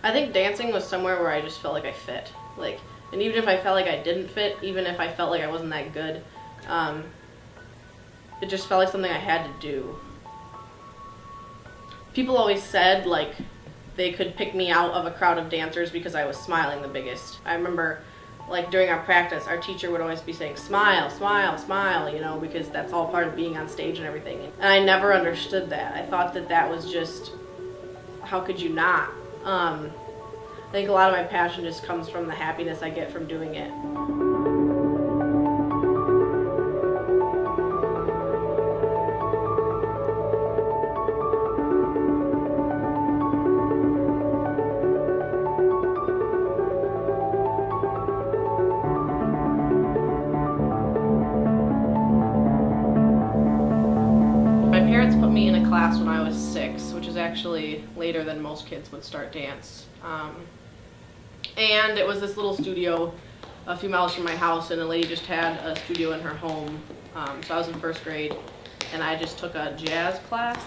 I think dancing was somewhere where I just felt like I fit. Like, and even if I felt like I didn't fit, even if I felt like I wasn't that good, it just felt like something I had to do. People always said, like, they could pick me out of a crowd of dancers because I was smiling the biggest. I remember, like, during our practice, our teacher would always be saying, smile, smile, smile, you know, because that's all part of being on stage and everything. And I never understood that. I thought that that was just, how could you not? I think a lot of my passion just comes from the happiness I get from doing it. My parents put me in a class when I was 6, which is actually later than most kids would start dance. And it was this little studio a few miles from my house, and a lady just had a studio in her home. So I was in 1st grade, and I just took a jazz class.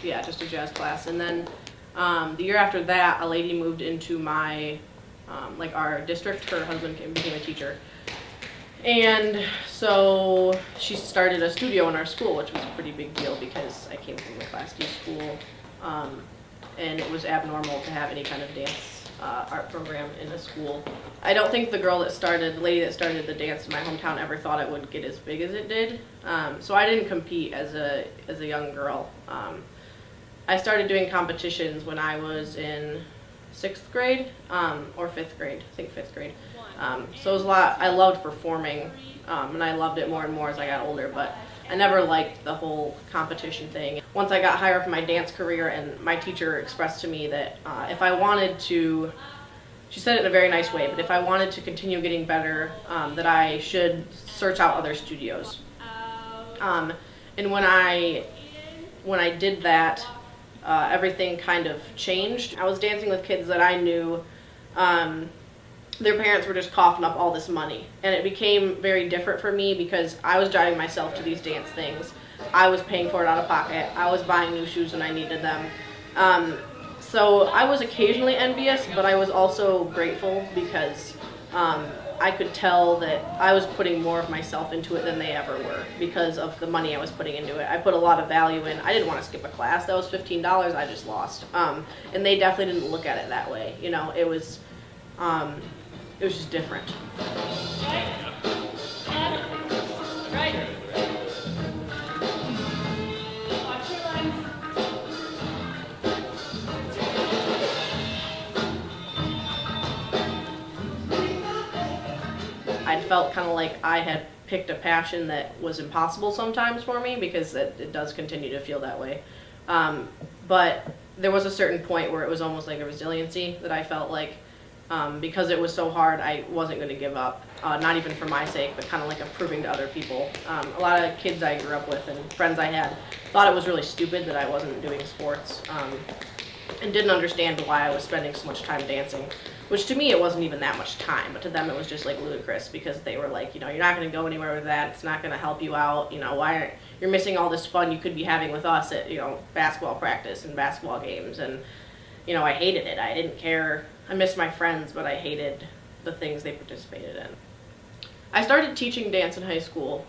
Yeah, just a jazz class. And then the year after that, a lady moved into my, like our district. Her husband became a teacher. And so she started a studio in our school, which was a pretty big deal because I came from a Class D school, and it was abnormal to have any kind of dance art program in a school. I don't think the lady that started the dance in my hometown ever thought it would get as big as it did. So I didn't compete as a young girl. I started doing competitions when I was in 6th grade or 5th grade, I think 5th grade. So it was a lot. I loved performing, and I loved it more and more as I got older, but I never liked the whole competition thing. Once I got higher up in my dance career, and my teacher expressed to me that if I wanted to, she said it in a very nice way, but if I wanted to continue getting better, that I should search out other studios. And when I did that, everything kind of changed. I was dancing with kids that I knew. Their parents were just coughing up all this money, and it became very different for me because I was driving myself to these dance things. I was paying for it out of pocket. I was buying new shoes when I needed them. So I was occasionally envious, but I was also grateful because I could tell that I was putting more of myself into it than they ever were because of the money I was putting into it. I put a lot of value in. I didn't want to skip a class. That was $15 I just lost. And they definitely didn't look at it that way. You know, it was just different. I felt kind of like I had picked a passion that was impossible sometimes for me because it does continue to feel that way. But there was a certain point where it was almost like a resiliency that I felt like because it was so hard, I wasn't going to give up, not even for my sake, but kind of like a proving to other people. A lot of kids I grew up with and friends I had thought it was really stupid that I wasn't doing sports and didn't understand why I was spending so much time dancing, which to me it wasn't even that much time, but to them it was just like ludicrous because they were like, you know, you're not going to go anywhere with that, it's not going to help you out, you know, why aren't you're missing all this fun you could be having with us at, you know, basketball practice and basketball games. And you know, I hated it. I didn't care. I missed my friends, but I hated the things they participated in. I started teaching dance in high school.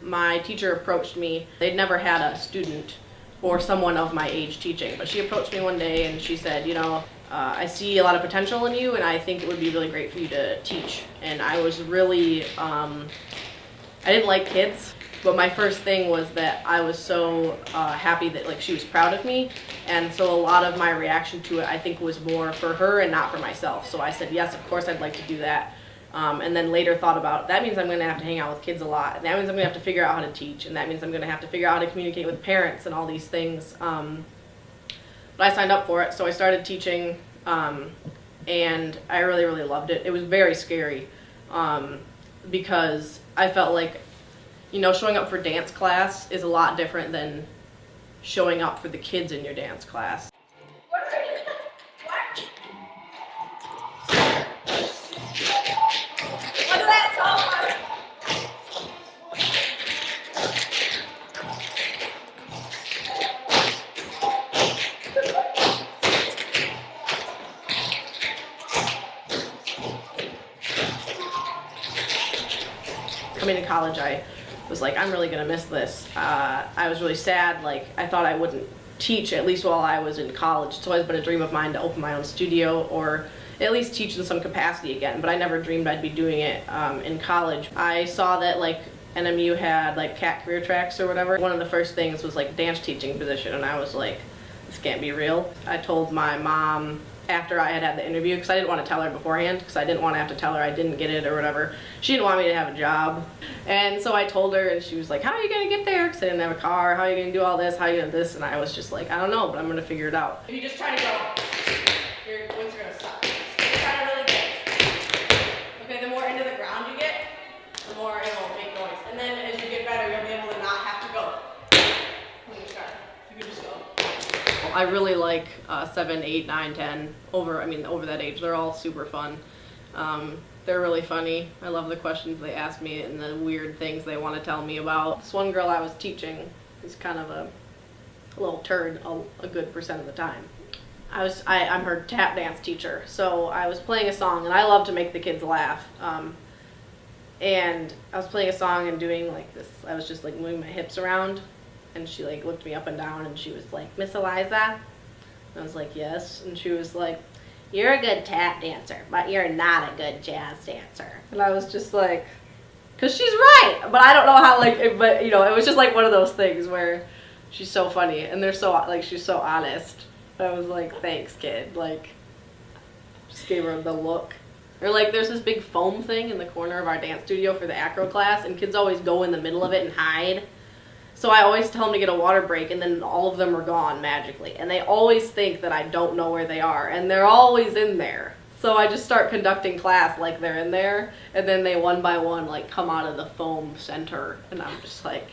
My teacher approached me. They'd never had a student or someone of my age teaching, but she approached me one day and she said, you know, I see a lot of potential in you and I think it would be really great for you to teach. And I was really, I didn't like kids. But my first thing was that I was so happy that like she was proud of me, and so a lot of my reaction to it I think was more for her and not for myself. So I said yes, of course I'd like to do that, and then later thought about that means I'm going to have to hang out with kids a lot, and that means I'm going to have to figure out how to teach, and that means I'm going to have to figure out how to communicate with parents and all these things. But I signed up for it, so I started teaching, and I really, really loved it. It was very scary because I felt like, you know, showing up for dance class is a lot different than showing up for the kids in your dance class. coming to college, I was like, I'm really gonna miss this. I was really sad. Like, I thought I wouldn't teach, at least while I was in college. It's always been a dream of mine to open my own studio or at least teach in some capacity again, but I never dreamed I'd be doing it in college. I saw that like NMU had like CAT career tracks or whatever. One of the first things was like dance teaching position, and I was like, this can't be real. I told my mom after I had the interview, because I didn't want to tell her beforehand, because I didn't want to have to tell her I didn't get it or whatever. She didn't want me to have a job. And so I told her, and she was like, how are you going to get there? Because I didn't have a car. How are you going to do all this? How are you going to do this? And I was just like, I don't know, but I'm going to figure it out. If you just try to go, your wings are going to stop. Try to really get. Okay, the more into the ground you get, the more it will make noise. And then as you get better, you'll be able to not have to go. When you start, you can just go. I really like 7, 8, 9, 10, over that age. They're all super fun. They're really funny. I love the questions they ask me and the weird things they want to tell me about. This one girl I was teaching is kind of a little turd a good percent of the time. I'm her tap dance teacher, so I was playing a song, and I love to make the kids laugh. And I was playing a song and doing like this. I was just like moving my hips around. And she like looked me up and down and she was like, Miss Eliza? And I was like, yes. And she was like, you're a good tap dancer, but you're not a good jazz dancer. And I was just like, because she's right. But I don't know how, like, but you know, it was just like one of those things where she's so funny and they're so, like, she's so honest. I was like, thanks, kid. Like, just gave her the look. Or like, there's this big foam thing in the corner of our dance studio for the acro class, and kids always go in the middle of it and hide. So I always tell them to get a water break, and then all of them are gone magically. And they always think that I don't know where they are, and they're always in there. So I just start conducting class like they're in there, and then they one by one like come out of the foam center, and I'm just like,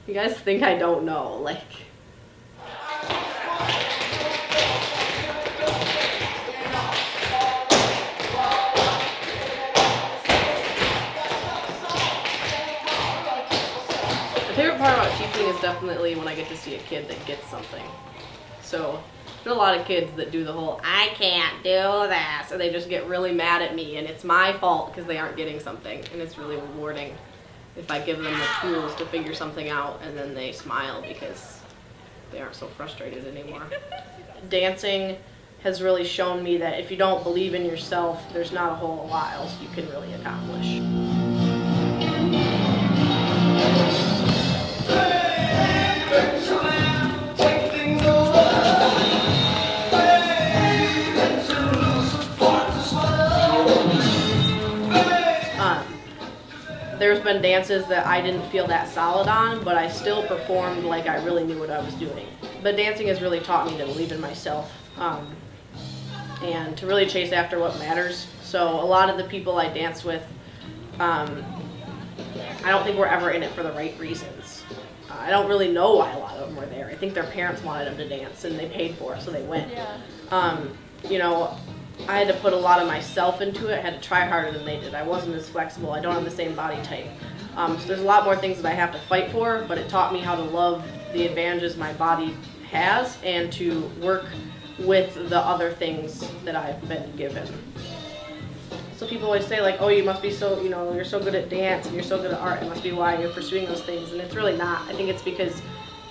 you guys think I don't know, like. The favorite part about teaching is definitely when I get to see a kid that gets something. So there's a lot of kids that do the whole, I can't do this, or they just get really mad at me and it's my fault because they aren't getting something, and it's really rewarding if I give them the tools to figure something out and then they smile because they aren't so frustrated anymore. Dancing has really shown me that if you don't believe in yourself, there's not a whole lot else you can really accomplish. There's been dances that I didn't feel that solid on, but I still performed like I really knew what I was doing. But dancing has really taught me to believe in myself and to really chase after what matters. So a lot of the people I dance with, I don't think we're ever in it for the right reasons. I don't really know why a lot of them were there. I think their parents wanted them to dance and they paid for it, so they went. Yeah. You know, I had to put a lot of myself into it. I had to try harder than they did. I wasn't as flexible. I don't have the same body type. So there's a lot more things that I have to fight for, but it taught me how to love the advantages my body has and to work with the other things that I've been given. So people always say like, oh, you must be so, you know, you're so good at dance and you're so good at art. It must be why you're pursuing those things. And it's really not. I think it's because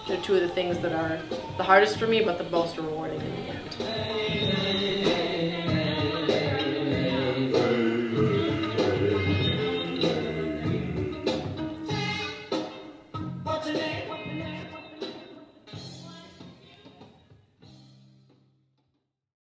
they're two of the things that are the hardest for me, but the most rewarding in the end.